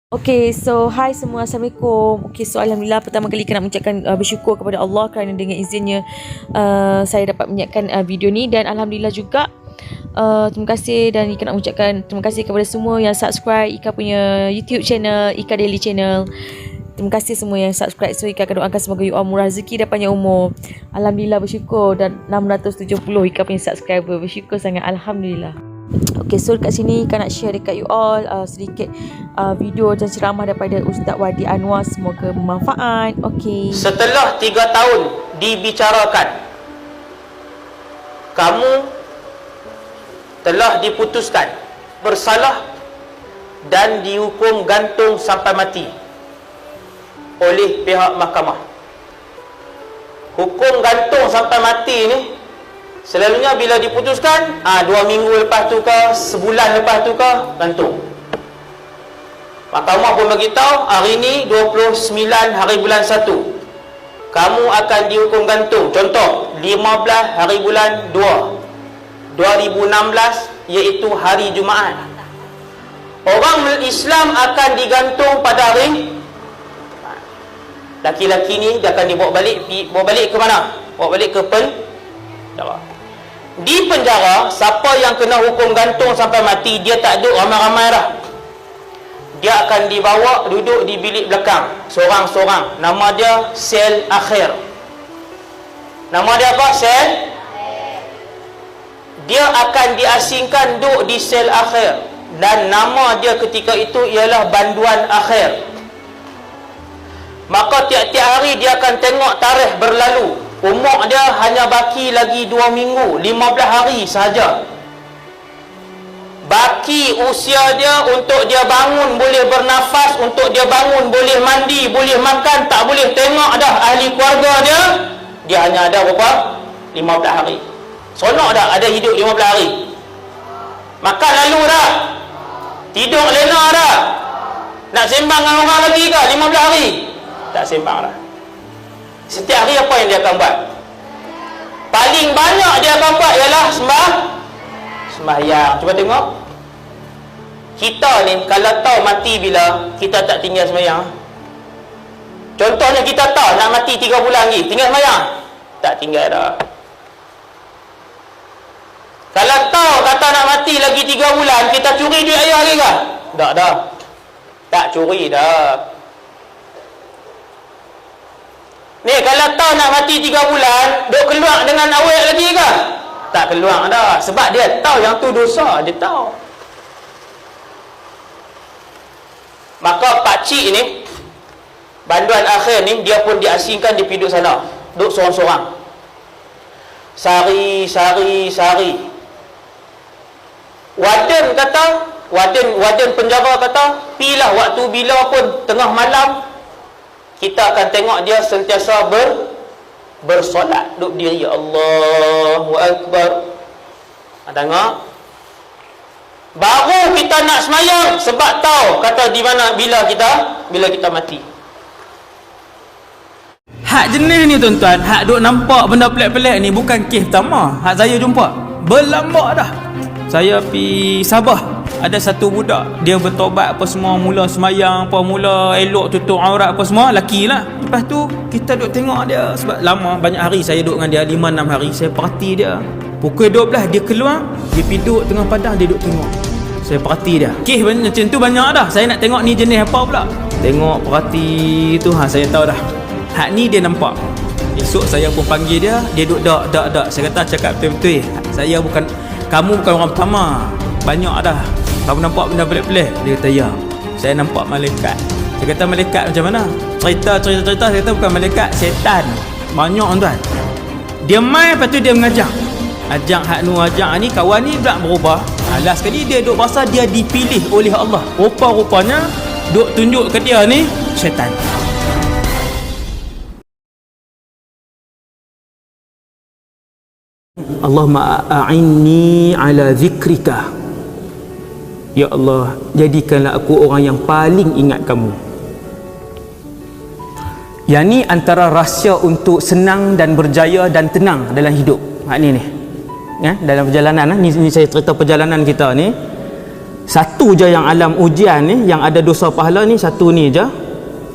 Okay, so hi semua, Assalamualaikum. Okay, so Alhamdulillah pertama kali kena mengucapkan bersyukur kepada Allah kerana dengan izinnya saya dapat menyiapkan video ni. Dan Alhamdulillah juga terima kasih, dan Ika nak mengucapkan terima kasih kepada semua yang subscribe Ika punya YouTube channel, Ika Daily Channel. Terima kasih semua yang subscribe. So Ika akan doakan semoga you all murah rezeki dan panjang umur. Alhamdulillah bersyukur, dan 670 Ika punya subscriber. Bersyukur sangat, Alhamdulillah. Okay, so dekat sini Ika nak share dekat you all sedikit video dan ceramah daripada Ustaz Wadi Anwar. Semoga bermanfaat. Okay. Setelah 3 tahun dibicarakan, kamu telah diputuskan bersalah dan dihukum gantung sampai mati oleh pihak mahkamah. Hukum gantung sampai mati ni selalunya bila diputuskan 2 minggu lepas tu ke, sebulan lepas tu ke, gantung. Mahkamah pun beritahu hari ni 29 hari bulan 1 kamu akan dihukum gantung. Contoh 15 hari bulan 2 2016, iaitu hari Jumaat. Orang Islam akan digantung pada hari. Laki-laki ni dia akan dibawa balik ke mana? Bawa balik ke penjara. Di penjara, siapa yang kena hukum gantung sampai mati, dia tak duduk ramai-ramai dah. Dia akan dibawa duduk di bilik belakang, seorang-seorang. Nama dia sel akhir. Nama dia apa? Sel. Dia akan diasingkan duduk di sel akhir, dan nama dia ketika itu ialah banduan akhir. Maka tiap-tiap hari dia akan tengok tarikh berlalu. Umur dia hanya baki lagi 2 minggu, 15 hari sahaja. Baki usia dia untuk dia bangun boleh bernafas, untuk dia bangun boleh mandi, boleh makan, tak boleh tengok dah ahli keluarga dia. Dia hanya ada berapa? 15 hari. Sonok dah ada hidup 15 hari. Makan lalu dah, tidur lena dah. Nak sembang dengan orang lagi ke 15 hari? Tak sembang dah. Setiap hari apa yang dia akan buat? Paling banyak dia akan buat ialah sembahyang. Cuba tengok. Kita ni kalau tahu mati bila, kita tak tinggal sembahyang. Contohnya kita tahu nak mati 3 bulan lagi, tinggal sembahyang? Tak tinggal dah. Kalau tahu kata nak mati lagi 3 bulan, kita curi duit ayah lagi ke? Tak dah. Tak curi dah. Ni kalau tahu nak mati 3 bulan, duk keluar dengan awet lagi ke? Tak keluar dah. Sebab dia tahu yang tu dosa, dia tahu. Maka pakcik ni, banduan akhir ni, dia pun diasingkan di piduk sana. Duk sorang-sorang. Sari. Warden penjara kata, pilah waktu bila pun tengah malam, kita akan tengok dia sentiasa bersolat, duduk diri, Allahu Akbar. Tengok. Baru kita nak semayang, sebab tahu kata di mana bila kita mati. Hak jenis ni tuan-tuan, hak duk nampak benda pelik-pelik ni bukan kes pertama hak saya jumpa. Berlambak dah. Saya pergi Sabah, ada satu budak, dia bertobat apa semua, mula semayang apa, mula elok tutup aurat apa semua, laki lah. Lepas tu kita duk tengok dia, sebab lama, banyak hari saya duduk dengan dia, 5-6 hari saya perhati dia. Pukul 12 dia keluar, dia pergi duduk tengah padang, dia duduk tengok. Saya perhati dia. Kes macam tu banyak dah. Saya nak tengok ni jenis apa pula. Tengok, perhati tu, saya tahu dah. Hak ni dia nampak. Esok saya pun panggil dia, dia duduk dak. Saya kata cakap betul-betul, saya bukan, kamu bukan orang pertama, banyak dah kamu nampak benda pelik-pelik. Dia kata ya, saya nampak malaikat. Saya kata malaikat macam mana? Cerita. Saya kata bukan malaikat, setan. Banyak tuan. Dia main, lepas tu dia mengajar. Ajak hak nu, ajak ni, kawan ni pula berubah. Last sekali dia duk rasa dia dipilih oleh Allah. Rupa-rupanya duk tunjuk ke dia ni syaitan. Allahumma a'inni ala zikrika. Ya Allah, jadikanlah aku orang yang paling ingat kamu. Yang ni antara rahsia untuk senang dan berjaya dan tenang dalam hidup. Hak ni. Dalam perjalanan ni saya cerita perjalanan kita ni. Satu je yang alam ujian ni, yang ada dosa pahala ni, satu ni je.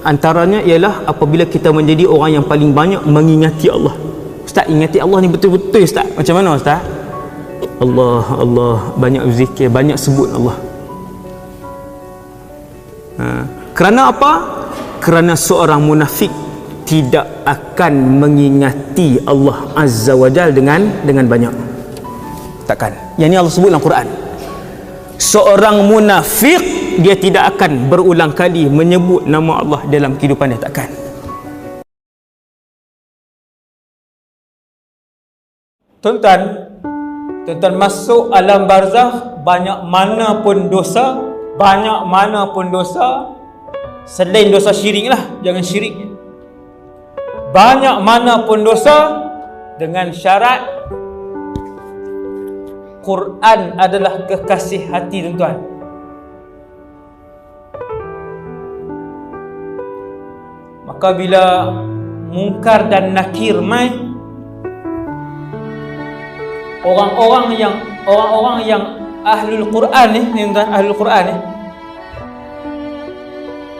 Antaranya ialah apabila kita menjadi orang yang paling banyak mengingati Allah. Ustaz, ingati Allah ni betul-betul Ustaz. Macam mana Ustaz? Allah, Allah, banyak zikir, banyak sebut Allah. Kerana apa? Kerana seorang munafik tidak akan mengingati Allah Azza wa Jal dengan banyak. Takkan. Yang ni Allah sebut dalam Quran. Seorang munafik dia tidak akan berulang kali menyebut nama Allah dalam kehidupan dia, takkan. Tuan-tuan masuk alam barzakh, banyak mana pun dosa, selain dosa syirik lah, jangan syirik. Banyak mana pun dosa, dengan syarat Quran adalah kekasih hati tuan-tuan. Maka bila mungkar dan nakir mai, orang-orang yang ahlul Quran ni, tuan-tuan, ahlul Quran ni,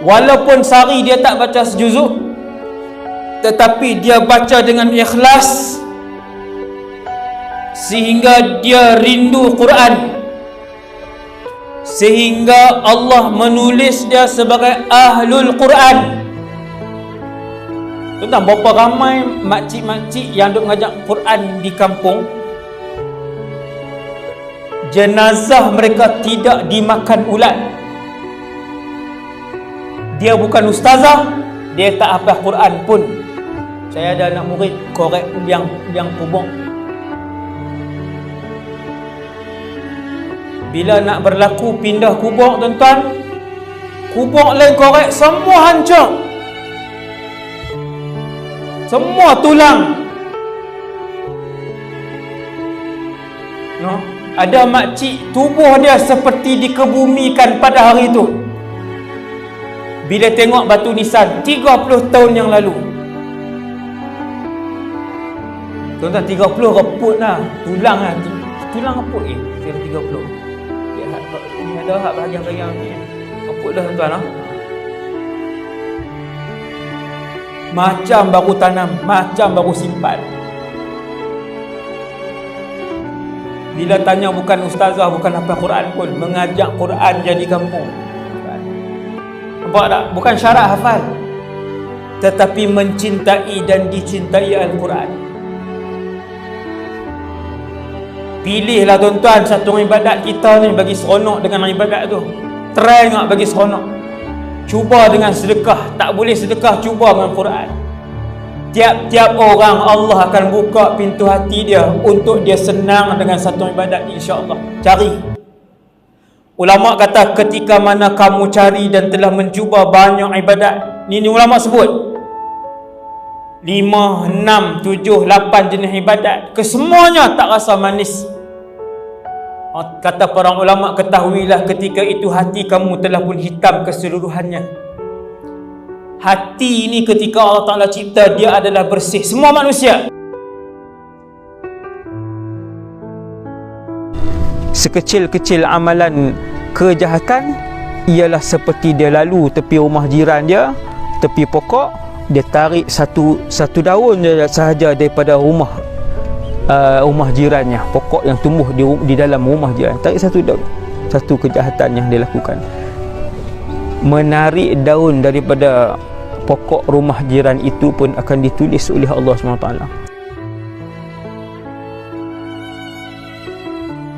walaupun sehari dia tak baca sejuzuk, tetapi dia baca dengan ikhlas sehingga dia rindu Quran, sehingga Allah menulis dia sebagai ahlul Quran. Tuan-tuan, berapa ramai makcik-makcik yang duk ngajak Quran di kampung, jenazah mereka tidak dimakan ulat. Dia bukan ustazah, dia tak hafal Quran pun. Saya ada anak murid korek yang kubur. Bila nak berlaku pindah kubur, tuan-tuan, kubur lain korek, semua hancur, semua tulang. No? Ada makcik tubuh dia seperti dikebumikan pada hari itu bila tengok batu nisan 30 tahun yang lalu. Tuan-tuan, 30 reput lah, tulang lah, tulang reput kira 30. Dia ada hak bahagian-bahagian ni reput dah, tuan-tuan lah. Macam baru tanam, macam baru simpan. Bila tanya, bukan ustazah, bukan hafal Quran pun, mengajak Quran jadi kampung. Nampak tak? Bukan syarat hafal, tetapi mencintai dan dicintai Al-Quran. Pilihlah tuan-tuan satu ibadat kita ni bagi seronok dengan ibadat tu. Try nak bagi seronok. Cuba dengan sedekah. Tak boleh sedekah, cuba dengan Quran. Tiap-tiap orang Allah akan buka pintu hati dia untuk dia senang dengan satu ibadat, insya-Allah. Cari. Ulama kata ketika mana kamu cari dan telah mencuba banyak ibadat, ni ulama sebut 5, 6, 7, 8 jenis ibadat, kesemuanya tak rasa manis. Kata para ulama, ketahuilah ketika itu hati kamu telah pun hitam keseluruhannya. Hati ini ketika Allah Ta'ala cipta, dia adalah bersih. Semua manusia, sekecil-kecil amalan kejahatan ialah seperti dia lalu tepi rumah jiran dia, tepi pokok, dia tarik satu daun sahaja daripada rumah jirannya, pokok yang tumbuh di dalam rumah jiran, tarik satu daun. Satu kejahatan yang dia lakukan, menarik daun daripada pokok rumah jiran itu pun akan ditulis oleh Allah SWT.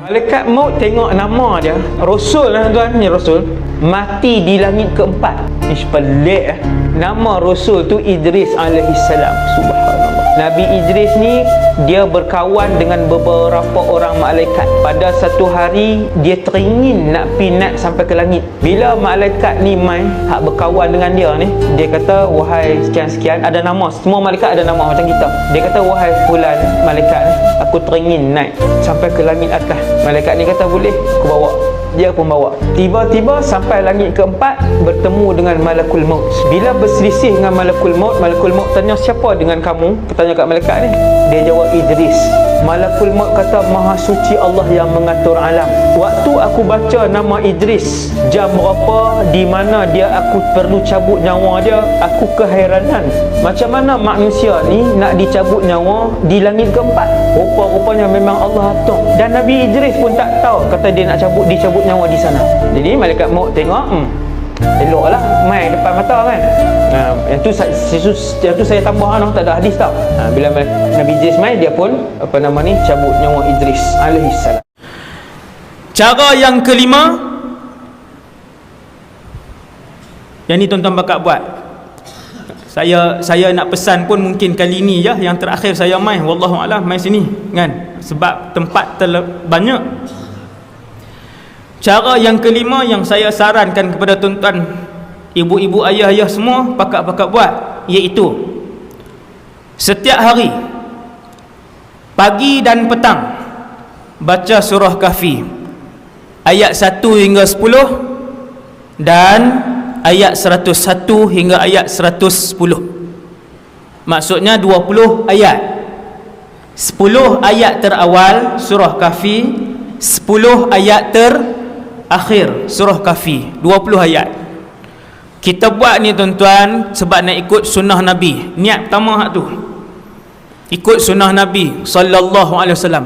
Malaikat maut tengok nama dia, Rasul lah tuan, ni Rasul mati di langit keempat. Ish, pelik Nama Rasul tu Idris alaihissalam. Subhanallah. Nabi Idris ni dia berkawan dengan beberapa orang malaikat. Pada satu hari dia teringin nak pinat sampai ke langit. Bila malaikat ni mai hak berkawan dengan dia ni, dia kata, wahai sekian-sekian, ada nama, semua malaikat ada nama macam kita. Dia kata, wahai fulan malaikat, aku teringin naik sampai ke langit atas. Malaikat ni kata, boleh, aku bawa. Dia pun bawa. Tiba-tiba sampai langit keempat, bertemu dengan Malakul Maut. Bila berselisih dengan Malakul Maut tanya, siapa dengan kamu? Bertanya kat malaikat ni. Dia jawab, Idris. Malakul Maut kata, Maha suci Allah yang mengatur alam. Waktu aku baca nama Idris, jam berapa, di mana dia aku perlu cabut nyawa dia, aku kehairanan. Macam mana manusia ni nak dicabut nyawa di langit keempat? Rupa-rupanya memang Allah atur. Dan Nabi Idris pun tak tahu, kata dia nak dicabut nyawa di sana. Jadi malaikat maut tengok, eloklah mai depan mata kan. Yang tu saya tambah tak ada hadis tau. Bila Nabi Idris mai, dia pun cabut nyawa Idris alaihi salam. Cara yang kelima, yang ni tuan-tuan bakat buat. Saya nak pesan pun mungkin kali ni je yang terakhir saya mai, wallahu alam, mai sini kan, sebab tempat banyak. Cara yang kelima yang saya sarankan kepada tuan-tuan, ibu-ibu, ayah-ayah semua pakat-pakat buat, iaitu setiap hari pagi dan petang baca surah Kahfi ayat 1 hingga 10 dan ayat 101 hingga ayat 110. Maksudnya 20 ayat. 10 ayat terawal surah Kahfi, 10 ayat terakhir surah Kahfi, 20 ayat. Kita buat ni tuan-tuan sebab nak ikut sunnah Nabi. Niat pertama hak tu, ikut sunnah Nabi sallallahu alaihi wasallam.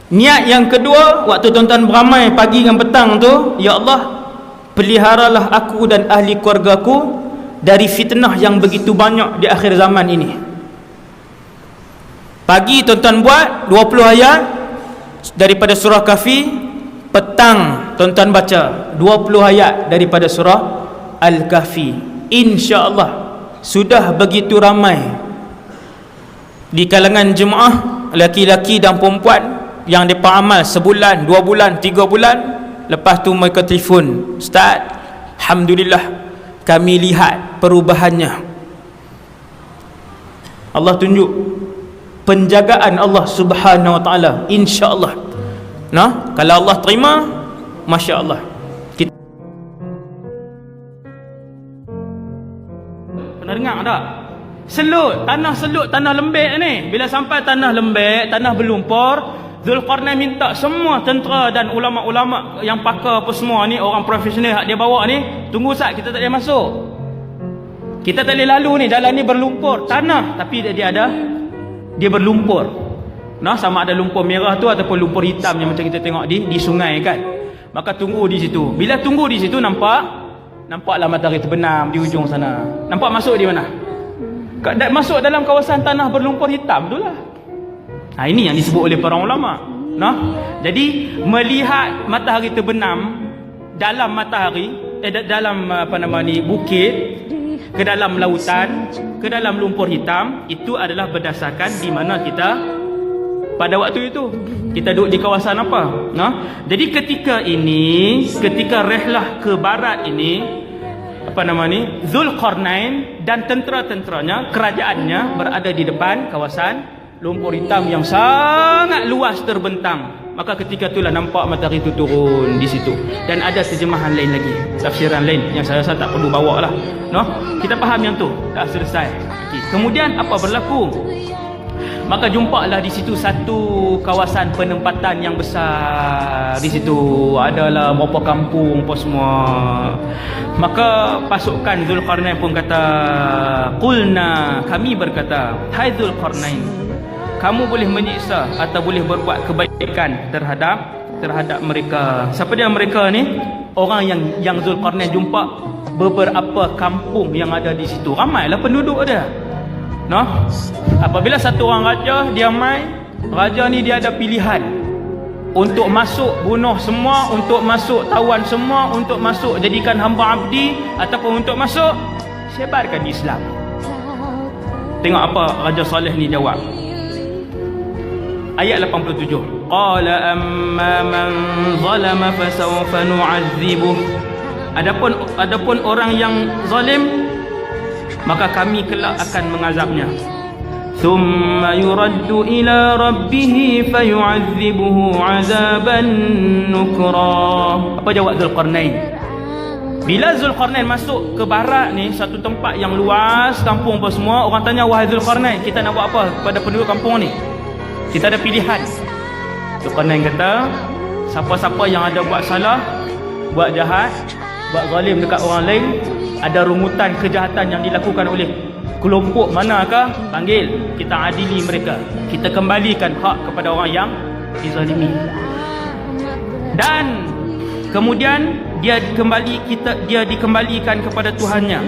Niat yang kedua, waktu tuan-tuan beramai pagi dan petang tu, ya Allah, peliharalah aku dan ahli keluargaku dari fitnah yang begitu banyak di akhir zaman ini. Pagi tuan-tuan buat 20 ayat daripada surah Kahfi, petang tuan-tuan baca 20 ayat daripada surah Al-Kahfi. InsyaAllah sudah begitu ramai di kalangan jemaah, laki-laki dan perempuan, yang mereka amal sebulan, 2 bulan, 3 bulan. Lepas tu mereka telefon, Ustaz, alhamdulillah kami lihat perubahannya. Allah tunjuk penjagaan Allah Subhanahu wa taala, insya-Allah. Nah, kalau Allah terima, masya-Allah. Kita pernah dengar tak? Selut, tanah lembek ni. Bila sampai tanah lembek, tanah berlumpur, Zulkarnain minta semua tentera dan ulama-ulama yang pakar apa semua ni, orang profesional hak dia bawa ni, tunggu sat, kita tak boleh masuk. Kita tak boleh lalu ni, jalan ni berlumpur, tanah tapi dia berlumpur. Nah, sama ada lumpur merah tu ataupun lumpur hitam yang macam kita tengok di sungai kan. Maka tunggu di situ. Bila tunggu di situ nampaklah matahari terbenam di ujung sana. Nampak masuk di mana? Masuk dalam kawasan tanah berlumpur hitam itulah. Ini yang disebut oleh para ulama. Nah, jadi melihat matahari terbenam dalam bukit, ke dalam lautan, ke dalam lumpur hitam, itu adalah berdasarkan di mana kita pada waktu itu. Kita duduk di kawasan apa? Nah, jadi ketika rehlah ke barat ini, Zulkarnain dan tentera-tenteranya, kerajaannya berada di depan kawasan lumpur hitam yang sangat luas terbentang. Maka ketika itulah nampak matahari itu turun di situ. Dan ada terjemahan lain lagi, tafsiran lain yang saya rasa tak perlu bawa lah. No? Kita faham yang tu, dah selesai. Okay. Kemudian apa berlaku? Maka jumpalah di situ satu kawasan penempatan yang besar. Di situ adalah beberapa kampung apa semua. Maka pasukan Zulkarnain pun kata, qulna, kami berkata, hai Zulkarnain, kamu boleh menyiksa atau boleh berbuat kebaikan terhadap mereka. Siapa dia mereka ni? Orang yang Zulkarnain jumpa beberapa kampung yang ada di situ. Ramailah penduduk dia. Noh, apabila satu orang raja dia mai, raja ni dia ada pilihan untuk masuk bunuh semua, untuk masuk tawan semua, untuk masuk jadikan hamba abdi, ataupun untuk masuk sebarkan Islam. Tengok apa Raja Saleh ni jawab. Ayat 87. Qala amma man zalama fasawfa nu'adzibuh. Adapun orang yang zalim, maka kami kelak akan mengazabnya. Thumma yuraddu ila rabbih fayu'adzibuhu 'adzaban nukra. Apa jawab Zulkarnain? Bila Zulkarnain masuk ke barat ni, satu tempat yang luas, kampung apa semua, orang tanya, wahai Zulkarnain, kita nak buat apa pada penduduk kampung ni? Kita ada pilihan. Tukanan kata, siapa-siapa yang ada buat salah, buat jahat, buat zalim dekat orang lain, ada rungutan kejahatan yang dilakukan oleh kelompok manakah, panggil, kita adili mereka, kita kembalikan hak kepada orang yang dizalimi. Dan kemudian dia dikembalikan kepada Tuhannya.